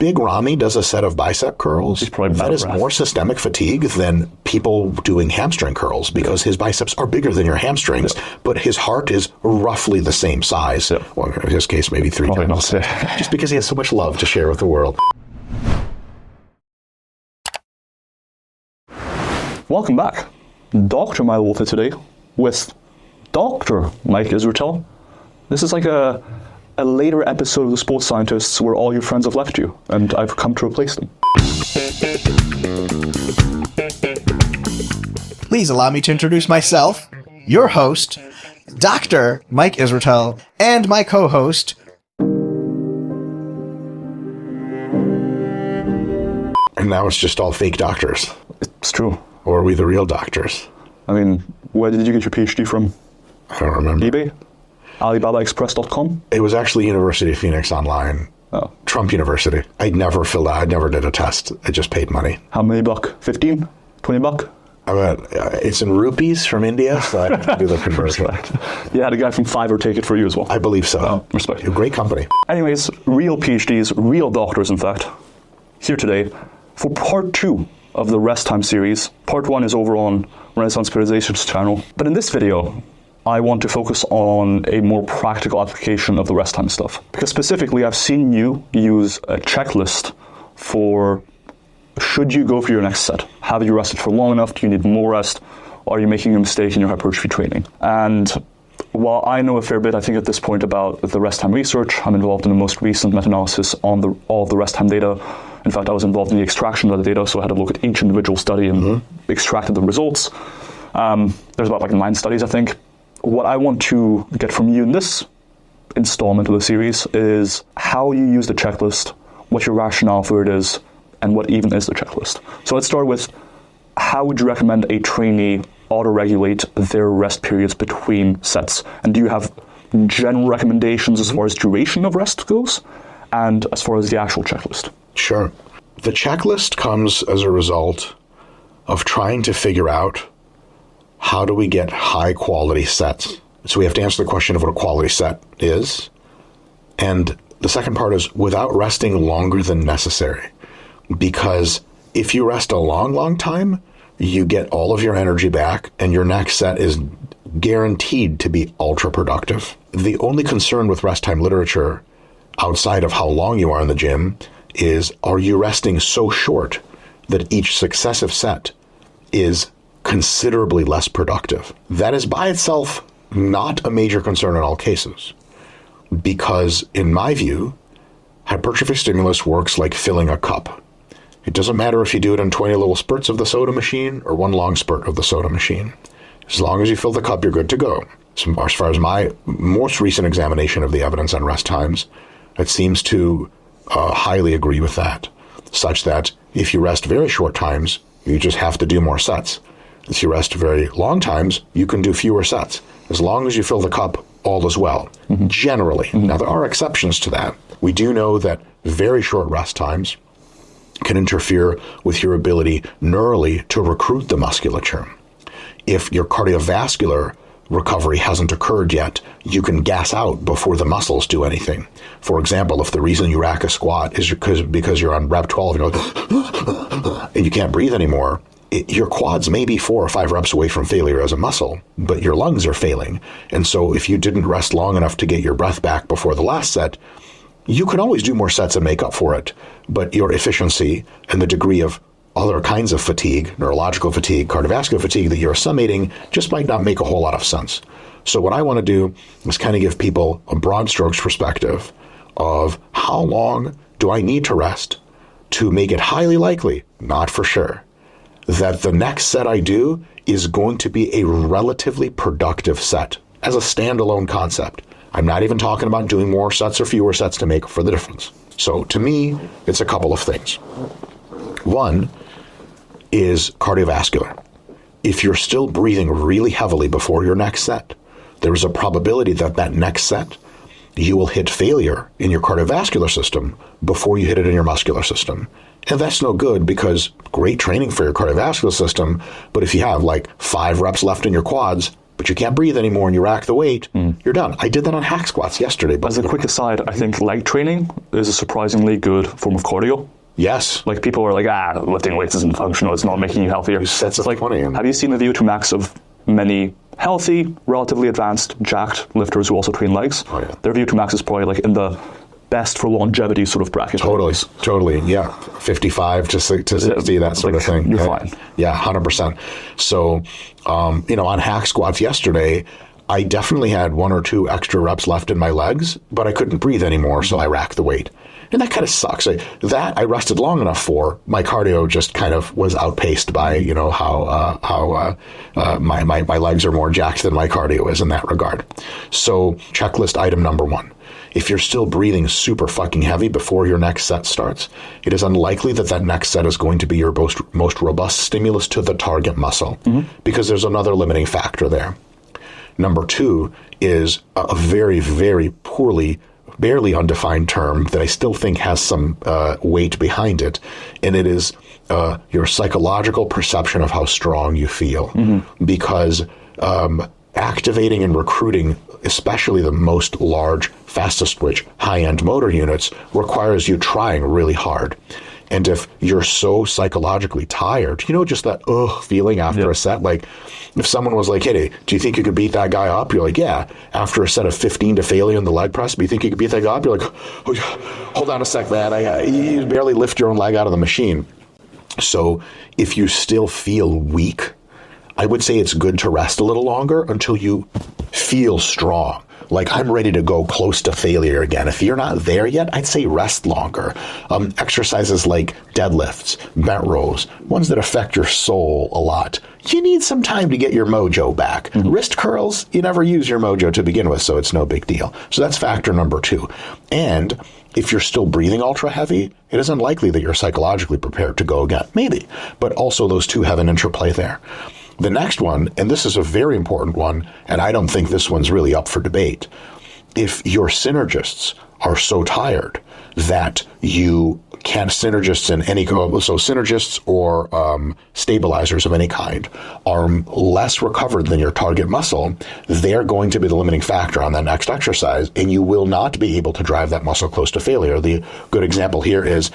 Big Ramy does a set of bicep curls that is more systemic fatigue than people doing hamstring curls because his biceps are bigger than your hamstrings, but his heart is roughly the same size. Well, in his case, maybe three times. Just because he has so much love to share with the world. Welcome back. Dr. Milo Wolf today with Dr. Mike Israetel. This is like a later episode of The Sports Scientists where all your friends have left you, and I've come to replace them. Please allow me to introduce myself, your host, Dr. Mike Israetel, and my co-host, and now it's just all fake doctors. It's true. Or are we the real doctors? I mean, where did you get your PhD from? I don't remember. eBay? AlibabaExpress.com? It was actually University of Phoenix Online. Oh. Trump University. I never filled out. I never did a test. I just paid money. How many buck? 15? 20 buck? I mean, it's in rupees from India, so I have to do the conversion. Yeah, the guy from Fiverr take it for you as well. I believe so. Oh, respect. A great company. Anyways, real PhDs, real doctors, in fact, here today for part 2 of the rest time series. Part 1 is over on Renaissance Periodization's channel. But in this video, I want to focus on a more practical application of the rest time stuff. Because specifically, I've seen you use a checklist for should you go for your next set? Have you rested for long enough? Do you need more rest? Or are you making a mistake in your hypertrophy training? And while I know a fair bit, I think at this point, about the rest time research, I'm involved in the most recent meta-analysis on all of the rest time data. In fact, I was involved in the extraction of the data, so I had to look at each individual study and extracted the results. There's about 9 studies, I think. What I want to get from you in this installment of the series is how you use the checklist, what your rationale for it is, and what even is the checklist. So let's start with, how would you recommend a trainee auto-regulate their rest periods between sets? And do you have general recommendations as far as duration of rest goes, and as far as the actual checklist? Sure. The checklist comes as a result of trying to figure out how do we get high quality sets. So we have to answer the question of what a quality set is. And the second part is without resting longer than necessary. Because if you rest a long time, you get all of your energy back and your next set is guaranteed to be ultra productive. The only concern with rest time literature outside of how long you are in the gym is, are you resting so short that each successive set is considerably less productive? That is by itself not a major concern in all cases, because in my view, hypertrophy stimulus works like filling a cup. It doesn't matter if you do it in 20 little spurts of the soda machine or one long spurt of the soda machine. As long as you fill the cup, you're good to go. So as far as my most recent examination of the evidence on rest times, it seems to highly agree with that, such that if you rest very short times, you just have to do more sets. If you rest very long times, you can do fewer sets. As long as you fill the cup, all is well, generally. Now, there are exceptions to that. We do know that very short rest times can interfere with your ability neurally to recruit the musculature. If your cardiovascular recovery hasn't occurred yet, you can gas out before the muscles do anything. For example, if the reason you rack a squat is because you're on rep 12 and you can't breathe anymore, your quads may be 4 or 5 reps away from failure as a muscle, but your lungs are failing. And so if you didn't rest long enough to get your breath back before the last set, you can always do more sets and make up for it, but your efficiency and the degree of other kinds of fatigue, neurological fatigue, cardiovascular fatigue that you're summating just might not make a whole lot of sense. So what I want to do is kind of give people a broad strokes perspective of how long do I need to rest to make it highly likely, not for sure, that the next set I do is going to be a relatively productive set as a standalone concept. I'm not even talking about doing more sets or fewer sets to make for the difference. So to me, it's a couple of things. One is cardiovascular. If you're still breathing really heavily before your next set, there is a probability that that next set, you will hit failure in your cardiovascular system before you hit it in your muscular system. And that's no good, because great training for your cardiovascular system, but if you have like 5 reps left in your quads, but you can't breathe anymore and you rack the weight, you're done. I did that on hack squats yesterday. But As a quick aside, I think leg training is a surprisingly good form of cardio. yes. Like, people are like, lifting weights isn't functional, it's not making you healthier. That's It's like, funny. have you seen the VO2 max of many healthy, relatively advanced, jacked lifters who also train legs? Oh, yeah. Their VO2 max is probably like in the best for longevity sort of bracket. Totally. Yeah. 55 to 60, that sort of thing. You're Yeah. fine. Yeah, 100%. So, on hack squats yesterday, I definitely had 1 or 2 extra reps left in my legs, but I couldn't breathe anymore, so I racked the weight. And that kind of sucks. I rested long enough for. My cardio just kind of was outpaced by, how my legs are more jacked than my cardio is in that regard. So checklist item number 1. If you're still breathing super fucking heavy before your next set starts, it is unlikely that next set is going to be your most robust stimulus to the target muscle, because there's another limiting factor there. Number 2 is a very, very barely undefined term that I still think has some weight behind it, and it is your psychological perception of how strong you feel. Because activating and recruiting, especially the most large, fastest twitch, high-end motor units, requires you trying really hard. And if you're so psychologically tired, just that feeling after a set, like if someone was like, hey, do you think you could beat that guy up? You're like, yeah. After a set of 15 to failure in the leg press, do you think you could beat that guy up? You're like, oh, hold on a sec, man. You barely lift your own leg out of the machine. So if you still feel weak, I would say it's good to rest a little longer until you feel strong. Like, I'm ready to go close to failure again. If you're not there yet, I'd say rest longer. Exercises like deadlifts, bent rows, ones that affect your soul a lot, you need some time to get your mojo back. Wrist curls, you never use your mojo to begin with, so it's no big deal. So that's factor number 2. And if you're still breathing ultra heavy, it is unlikely that you're psychologically prepared to go again. Maybe, but also those two have an interplay there. The next one, and this is a very important one, and I don't think this one's really up for debate. If your synergists are so tired that you can't, synergists or stabilizers of any kind are less recovered than your target muscle, they're going to be the limiting factor on that next exercise, and you will not be able to drive that muscle close to failure. The good example here is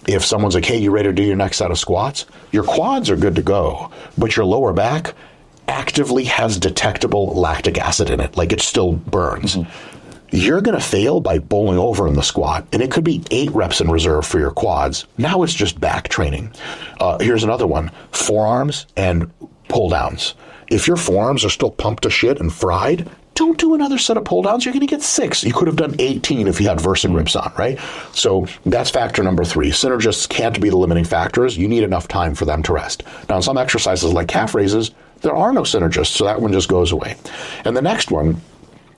if someone's like, hey, you ready to do your next set of squats? Your quads are good to go, but your lower back actively has detectable lactic acid in it, like it still burns. You're going to fail by bowling over in the squat, and it could be 8 reps in reserve for your quads. Now it's just back training. Here's another one, forearms and pull downs. If your forearms are still pumped to shit and fried, don't do another set of pull downs. You're going to get 6. You could have done 18 if you had Versa grips on, right? So that's factor number 3. Synergists can't be the limiting factors. You need enough time for them to rest. Now, in some exercises like calf raises, there are no synergists, so that one just goes away. And the next one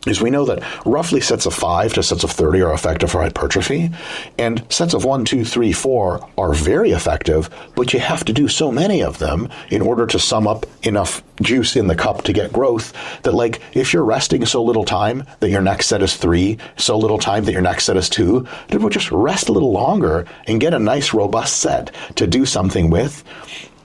is we know that roughly sets of 5 to sets of 30 are effective for hypertrophy, and sets of 1, 2, 3, 4 are very effective, but you have to do so many of them in order to sum up enough juice in the cup to get growth that, like, if you're resting so little time that your next set is 3, so little time that your next set is 2, then we'll just rest a little longer and get a nice robust set to do something with.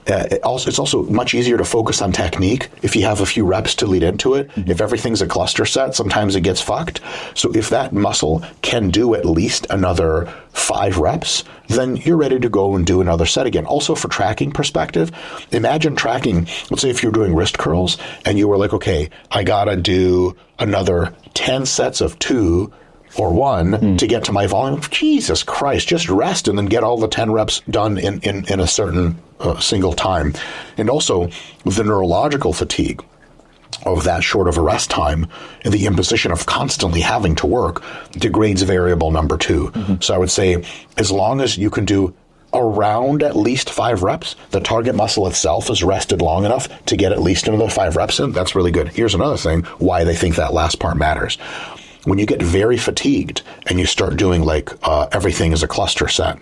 It's also much easier to focus on technique if you have a few reps to lead into it. If everything's a cluster set, sometimes it gets fucked. So if that muscle can do at least another 5 reps, then you're ready to go and do another set again. Also, for tracking perspective, imagine tracking, let's say if you're doing wrist curls and you were like, okay, I gotta do another 10 sets of 2 or 1 to get to my volume. Jesus Christ, just rest and then get all the 10 reps done in a certain single time. And also the neurological fatigue of that short of a rest time and the imposition of constantly having to work degrades variable number 2. So I would say as long as you can do around at least 5 reps, the target muscle itself is rested long enough to get at least another 5 reps in, that's really good. Here's another thing why they think that last part matters. When you get very fatigued and you start doing like everything is a cluster set,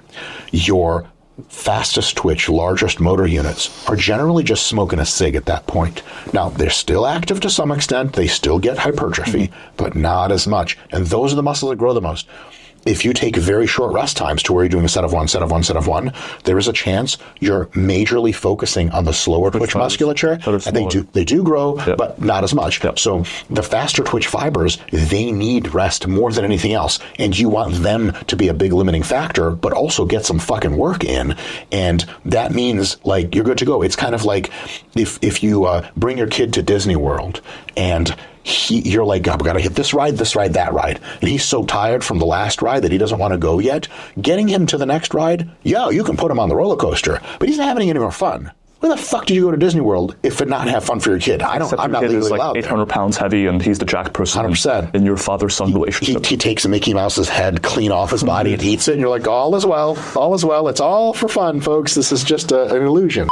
your fastest twitch, largest motor units are generally just smoking a cig at that point. Now, they're still active to some extent. They still get hypertrophy, but not as much. And those are the muscles that grow the most. if you take very short rest times to where you're doing a set of one, set of one, set of one, there is a chance you're majorly focusing on the slower twitch musculature. And they do grow, but not as much. So the faster twitch fibers, they need rest more than anything else. And you want them to be a big limiting factor, but also get some fucking work in. And that means like you're good to go. It's kind of like if you bring your kid to Disney World and you're like, God, we got to hit this ride, that ride. And he's so tired from the last ride that he doesn't want to go yet. Getting him to the next ride, you can put him on the roller coaster, but he's not having any more fun. Where the fuck did you go to Disney World if it not have fun for your kid? I'm not legally allowed. 800 pounds heavy, and he's the jack person 100%. in your father-son relationship. He takes Mickey Mouse's head clean off his body and eats it, and you're like, all is well, all is well. It's all for fun, folks. This is just an illusion.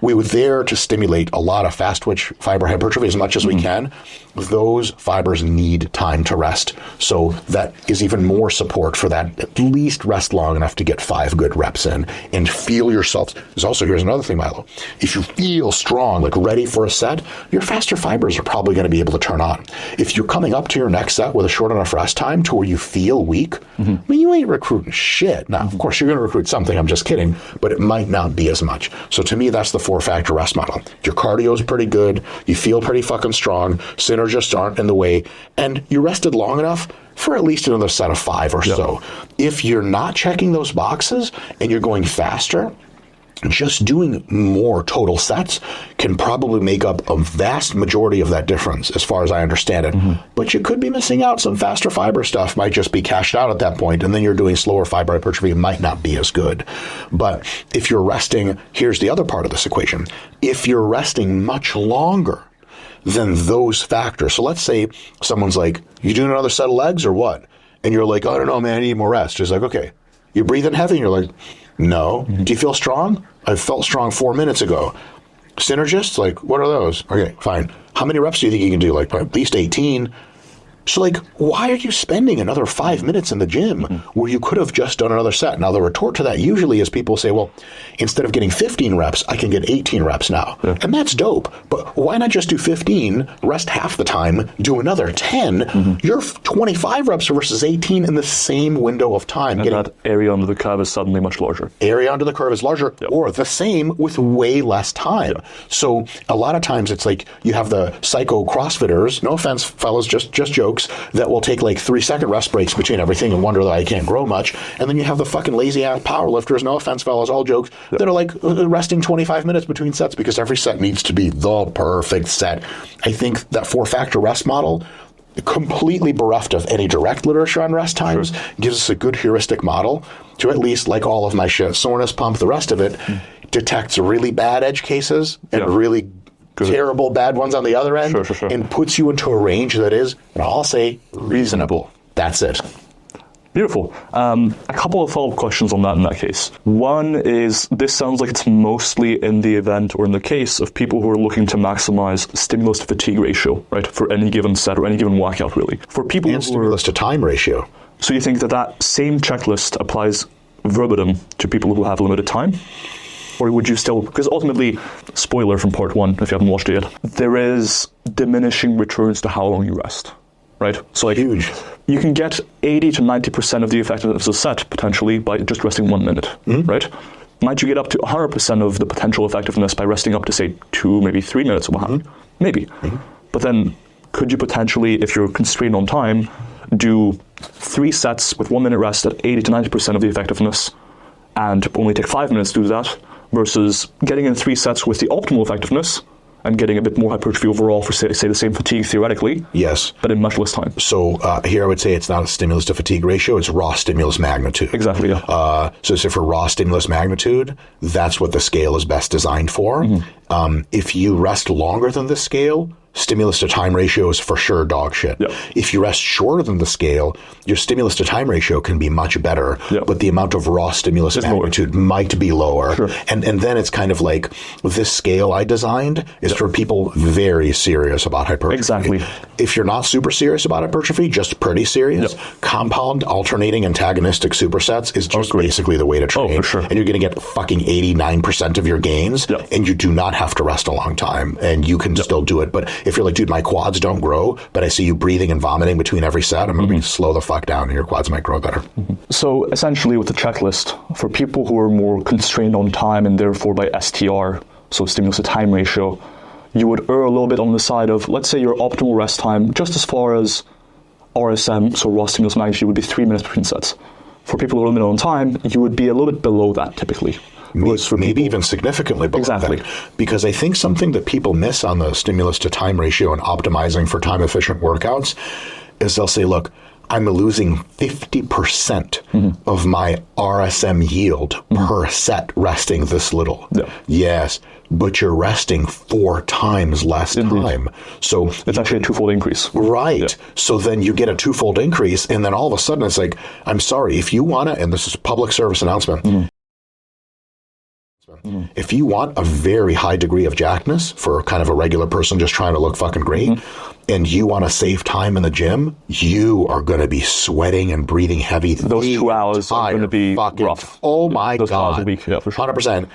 We were there to stimulate a lot of fast twitch fiber hypertrophy as much as we can. Those fibers need time to rest. So that is even more support for that. At least rest long enough to get 5 good reps in and feel yourself. Here's another thing, Milo. If you feel strong, like ready for a set, your faster fibers are probably going to be able to turn on. If you're coming up to your next set with a short enough rest time to where you feel weak, I mean, you ain't recruiting shit. Now, of course, you're going to recruit something. I'm just kidding, but it might not be as much. So to me, that's the 4-factor rest model. Your cardio is pretty good. You feel pretty fucking strong. Synergists aren't in the way, and you rested long enough for at least another set of 5 or so. If you're not checking those boxes and you're going faster, just doing more total sets can probably make up a vast majority of that difference as far as I understand it. But you could be missing out. Some faster fiber stuff might just be cashed out at that point, and then you're doing slower fiber hypertrophy. It might not be as good. But if you're resting, here's the other part of this equation. If you're resting much longer than those factors, so let's say someone's like, you doing another set of legs or what? And you're like, I don't know, man, I need more rest. It's like, okay, you're breathing heavy, and you're like, no. Do you feel strong? I felt strong 4 minutes ago. Synergists, like, what are those? Okay, fine. How many reps do you think you can do? Like, at least 18. So, like, why are you spending another 5 minutes in the gym where you could have just done another set? Now, the retort to that usually is people say, well, instead of getting 15 reps, I can get 18 reps now. And that's dope. But why not just do 15, rest half the time, do another 10? You're 25 reps versus 18 in the same window of time. And that area under the curve is suddenly much larger. Area under the curve is larger or the same with way less time. So a lot of times it's like you have the psycho CrossFitters, no offense, fellas, just jokes, that will take like 3-second rest breaks between everything and wonder that I can't grow much. And then you have the fucking lazy ass powerlifters, no offense, fellas, all jokes, that are like resting 25 minutes between sets because every set needs to be the perfect set. I think that 4-factor rest model, completely bereft of any direct literature on rest times, gives us a good heuristic model to at least, like all of my shit, soreness pump, the rest of it, detects really bad edge cases and really terrible bad ones on the other end, and puts you into a range that is, and I'll say, reasonable. That's it. Beautiful. A couple of follow-up questions on that in that case. One is, this sounds like it's mostly in the event or in the case of people who are looking to maximize stimulus to fatigue ratio, right, for any given set or any given workout, really. For people and stimulus to time ratio. So you think that same checklist applies verbatim to people who have limited time? Or would you still, because ultimately, spoiler from part 1, if you haven't watched it yet, there is diminishing returns to how long you rest, right? So like, huge. You can get 80 to 90% of the effectiveness of a set, potentially, by just resting 1 minute, right? Might you get up to 100% of the potential effectiveness by resting up to, say, 2, maybe 3 minutes or what have you? Maybe. But then, could you potentially, if you're constrained on time, do 3 sets with 1 minute rest at 80 to 90% of the effectiveness, and only take 5 minutes to do that, versus getting in 3 sets with the optimal effectiveness and getting a bit more hypertrophy overall for, say the same fatigue theoretically. Yes. But in much less time. So here I would say it's not a stimulus to fatigue ratio, it's raw stimulus magnitude. Exactly, yeah. So for raw stimulus magnitude, that's what the scale is best designed for. If you rest longer than the scale, stimulus to time ratio is for sure dog shit. Yep. If you rest shorter than the scale, your stimulus to time ratio can be much better, but the amount of raw stimulus magnitude might be lower. And then it's kind of like, this scale I designed is for people very serious about hypertrophy. Exactly. If you're not super serious about hypertrophy, just pretty serious, compound alternating antagonistic supersets is just basically the way to train. And you're going to get fucking 89% of your gains, and you do not have to rest a long time, and you can still do it. But If you're like, dude, my quads don't grow, but I see you breathing and vomiting between every set, I'm going to be slow the fuck down and your quads might grow better. So essentially with the checklist, for people who are more constrained on time and therefore by STR, so stimulus to time ratio, you would err a little bit on the side of, let's say your optimal rest time, just as far as RSM, so raw stimulus magnitude, would be 3 minutes between sets. For people who are limited on time, you would be a little bit below that typically. Maybe even significantly below Exactly. that. Because I think something that people miss on the stimulus to time ratio and optimizing for time efficient workouts is they'll say, look, I'm losing 50% of my RSM yield per set resting this little. Yeah. Yes, but you're resting 4 times less time. So it's actually a twofold increase. Right. Yeah. So then you get a twofold increase, and then all of a sudden it's like, I'm sorry, if you want to, and this is a public service announcement, if you want a very high degree of jackness for kind of a regular person just trying to look fucking great, and you want to save time in the gym, you are going to be sweating and breathing heavy. Those 2 hours are going to be rough. Oh my Those God. hours a week, yeah, for sure. 100%.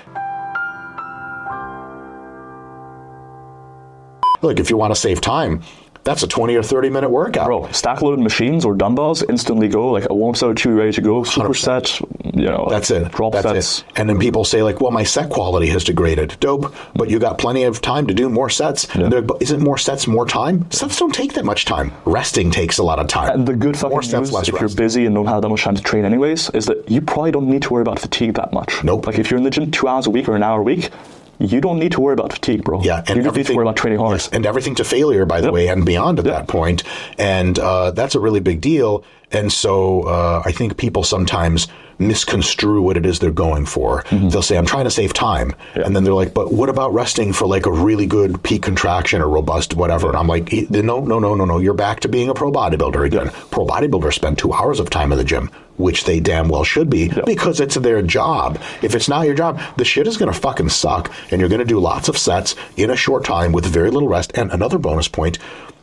Look, if you want to save time, that's a 20 or 30 minute workout. Bro, stack loaded machines or dumbbells instantly go, like a warm set or 2 ready to go, 100%. superset, That's it. drop That's sets. it. And then people say like, well, my set quality has degraded. Dope, but you got plenty of time to do more sets. Yeah. And isn't more sets more time? Sets don't take that much time. Resting takes a lot of time. And the good fucking More sets, news, less if you're rest. busy and don't have that much time to train anyways, is that you probably don't need to worry about fatigue that much. Nope. Like if you're in the gym 2 hours a week or an hour a week, you don't need to worry about fatigue, bro. Yeah, and you just need to worry about training hard. Yes, and everything to failure, by the way, and beyond at that point. And that's a really big deal. And so I think people sometimes misconstrue what it is they're going for. They'll say, I'm trying to save time. Yeah. And then they're like, but what about resting for like a really good peak contraction or robust whatever? And I'm like, no. You're back to being a pro bodybuilder again. Pro bodybuilders spend 2 hours of time in the gym, which they damn well should be because it's their job. If it's not your job, the shit is going to fucking suck. And you're going to do lots of sets in a short time with very little rest. And another bonus point,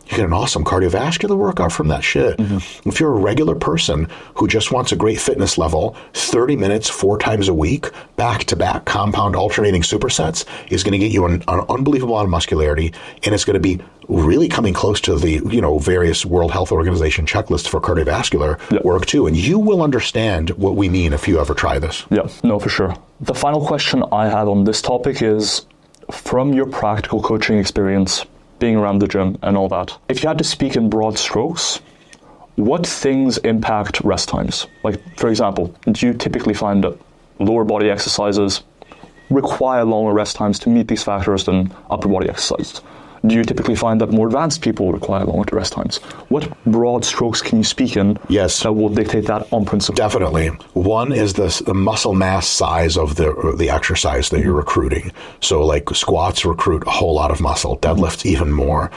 you get an awesome cardiovascular workout from that shit. If you're a regular person who just wants a great fitness level, 30 minutes, 4 times a week, back-to-back compound alternating supersets is going to get you an unbelievable amount of muscularity, and it's going to be really coming close to the various World Health Organization checklists for cardiovascular work too. And you will understand what we mean if you ever try this. Yeah, no, for sure. The final question I had on this topic is, from your practical coaching experience, being around the gym and all that, if you had to speak in broad strokes, what things impact rest times? Like, for example, do you typically find that lower body exercises require longer rest times to meet these factors than upper body exercises? Do you typically find that more advanced people require longer rest times? What broad strokes can you speak in that will dictate that on principle? Definitely. One is the muscle mass size of the exercise that you're recruiting. So like squats recruit a whole lot of muscle, deadlifts even more.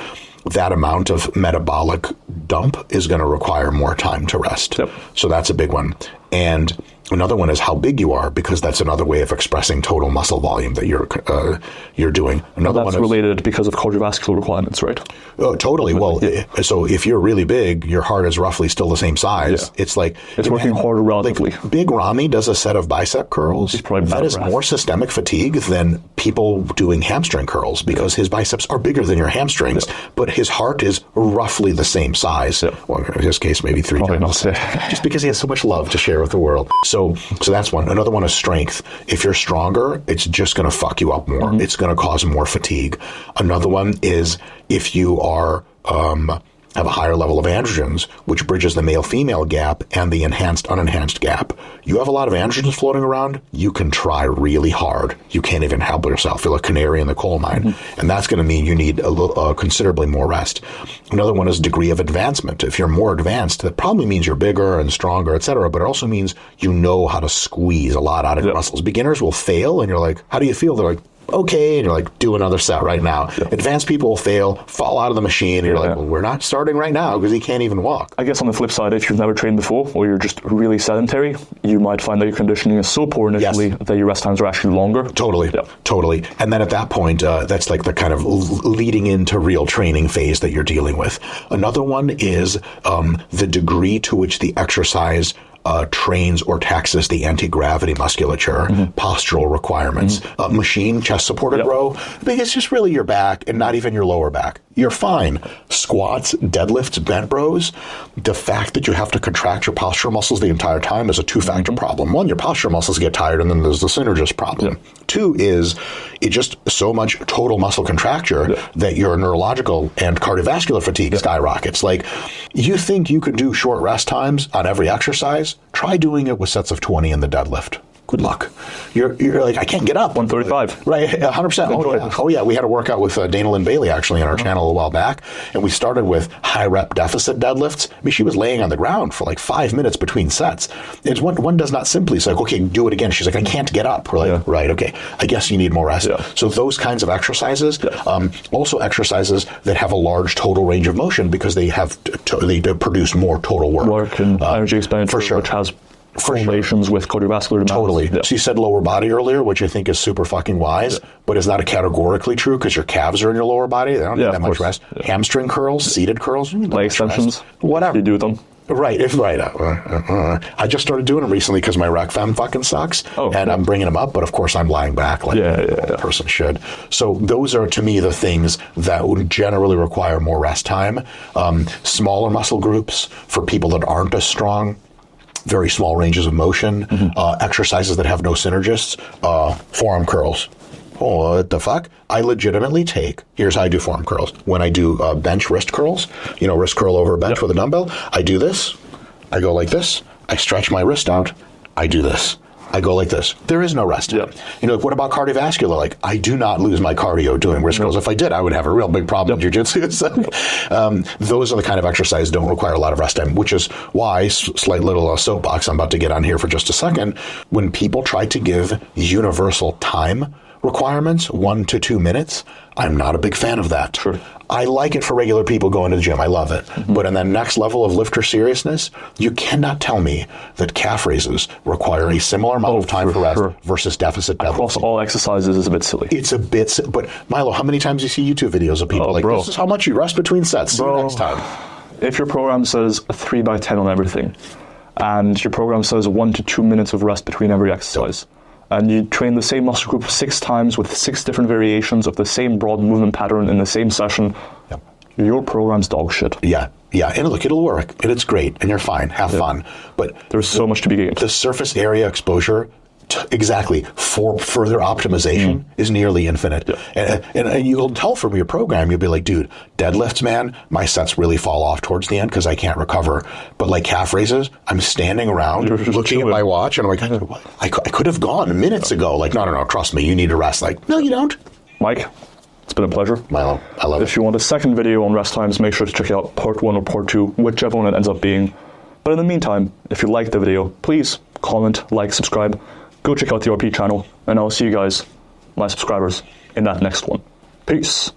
That amount of metabolic dump is going to require more time to rest. Yep. So that's a big one. And another one is how big you are, because that's another way of expressing total muscle volume that you're doing. Another That's one is related because of cardiovascular requirements, right? Oh, totally. Well, so if you're really big, your heart is roughly still the same size. Yeah. It's like It's working harder relatively. Like Big Ramy does a set of bicep curls. He's probably that is breath. more systemic fatigue than people doing hamstring curls, because his biceps are bigger than your hamstrings, but his heart is roughly the same size. Well, in his case, maybe 3 Probably times. not. Just because he has so much love to share with the world. So that's one. Another one is strength. If you're stronger, it's just going to fuck you up more. It's going to cause more fatigue. Another one is if you are have a higher level of androgens, which bridges the male-female gap and the enhanced-unenhanced gap. You have a lot of androgens floating around, you can try really hard. You can't even help yourself. You're a canary in the coal mine. And that's going to mean you need considerably more rest. Another one is degree of advancement. If you're more advanced, that probably means you're bigger and stronger, etc. But it also means you know how to squeeze a lot out of your muscles. Beginners will fail, and you're like, how do you feel? They're like, okay, and you're like, do another set right now. Advanced people will fail, fall out of the machine, and you're like, well, we're not starting right now because he can't even walk. I guess on the flip side, if you've never trained before or you're just really sedentary, you might find that your conditioning is so poor initially that your rest times are actually longer. Totally. And then at that point, that's like the kind of leading into real training phase that you're dealing with. Another one is the degree to which the exercise trains or taxes the anti-gravity musculature, postural requirements. Machine chest supported row, because it's just really your back and not even your lower back. you're fine. Squats, deadlifts, bent rows, the fact that you have to contract your postural muscles the entire time is a two-factor problem. One, your postural muscles get tired, and then there's the Synergist problem. Yeah. Two is it just so much total muscle contracture that your neurological and cardiovascular fatigue skyrockets. Like, you think you could do short rest times on every exercise? Try doing it with sets of 20 in the deadlift. Good luck. You're like, I can't get up. 135. Right, 100%. Oh yeah. We had a workout with Dana Lynn Bailey actually on our channel a while back, and we started with high rep deficit deadlifts. I mean, she was laying on the ground for like 5 minutes between sets. It's one does not simply say, okay, do it again. She's like, I can't get up. We're like, right, okay. I guess you need more rest. Yeah. So those kinds of exercises, also exercises that have a large total range of motion because they have they produce more total work. Work and energy expenditure, for sure. Which has correlations with cardiovascular demands. Totally. Yeah. So you said lower body earlier, which I think is super fucking wise, but is not categorically true because your calves are in your lower body. They don't need that much rest. Yeah. Hamstring curls, seated curls, leg extensions, whatever. You do them. Right. I just started doing them recently because my rec fem fucking sucks, and I'm bringing them up, but of course I'm lying back like a person should. So those are, to me, the things that would generally require more rest time. Smaller muscle groups for people that aren't as strong. Very small ranges of motion, exercises that have no synergists, forearm curls. Oh, what the fuck? I legitimately here's how I do forearm curls. When I do bench wrist curls, wrist curl over a bench with a dumbbell, I do this, I go like this, I stretch my wrist out, I do this. I go like this. There is no rest. Yep. What about cardiovascular? Like, I do not lose my cardio doing wrist curls. If I did, I would have a real big problem with jiu-jitsu. So, those are the kind of exercises don't require a lot of rest time, which is why, slight little soapbox I'm about to get on here for just a second, when people try to give universal time requirements, 1 to 2 minutes, I'm not a big fan of that. Sure. I like it for regular people going to the gym. I love it. But in that next level of lifter seriousness, you cannot tell me that calf raises require a similar amount of time for rest versus deficit deadlifting. Across all exercises is a bit silly. It's a bit but Milo, how many times do you see YouTube videos of people this is how much you rest between sets? See you next time. If your program says 3x10 on everything, and your program says 1 to 2 minutes of rest between every exercise, and you train the same muscle group 6 times with 6 different variations of the same broad movement pattern in the same session, your program's dog shit. Yeah. And look, it'll work, and it's great, and you're fine. Have fun. But there's so much to be gained. The surface area exposure, for further optimization is nearly infinite. Yeah. And you'll tell from your program, you'll be like, dude, deadlifts, man, my sets really fall off towards the end because I can't recover. But like calf raises, I'm standing around looking at my watch, and I'm like, I could have gone minutes ago. Like, no, trust me, you need to rest. Like, no, you don't. Mike, it's been a pleasure. Milo, I love it. If you want a second video on rest times, make sure to check out part 1 or part 2, whichever one it ends up being. But in the meantime, if you liked the video, please comment, like, subscribe. Go check out the Uppbeat channel, and I'll see you guys, my subscribers, in that next one. Peace.